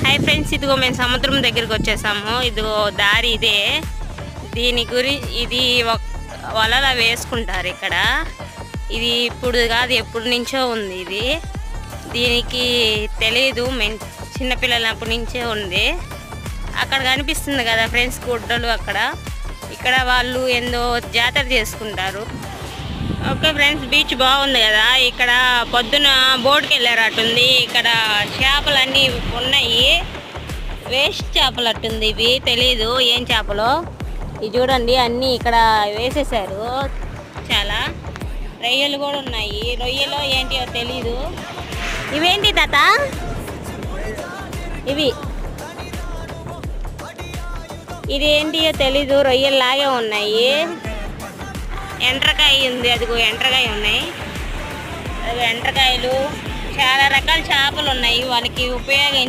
Hi friends, ఇదిగో మేము సముద్రం దగ్గరికి వచ్చేసాము. ఇదిగో దారి ఇదే. ఇది వలలా వేసుకుంటారు ఇక్కడ. ఇది ఇప్పుడు కాదు, ఎప్పటి నుంచో ఉంది ఇది. దీనికి తెలీదు, మేము చిన్నపిల్లలప్పటి నుంచే ఉంది. అక్కడ కనిపిస్తుంది కదా ఫ్రెండ్స్ గుడ్డలు, ఇక్కడ వాళ్ళు ఏందో జాతర చేసుకుంటారు. ఓకే ఫ్రెండ్స్, బీచ్ బాగుంది కదా. ఇక్కడ పొద్దున బోట్కి వెళ్ళారట్టుంది. ఇక్కడ చేపలన్నీ ఉన్నాయి. వేస్ట్ చేపలు అట్టుంది, ఇవి తెలీదు ఏం చేపలో. ఇవి చూడండి, అన్నీ ఇక్కడ వేసేసారు. చాలా రొయ్యలు కూడా ఉన్నాయి. రొయ్యలు ఏంటియో తెలీదు. ఇవేంటి తాత? ఇది ఏంటియో తెలీదు, రొయ్యల్లాగే ఉన్నాయి. ఎండ్రకాయ ఉంది, అదిగో ఎండ్రకాయ ఉన్నాయి. అదిగో ఎండ్రకాయలు, చాలా రకాల చేపలు ఉన్నాయి. వాళ్ళకి ఉపయోగించే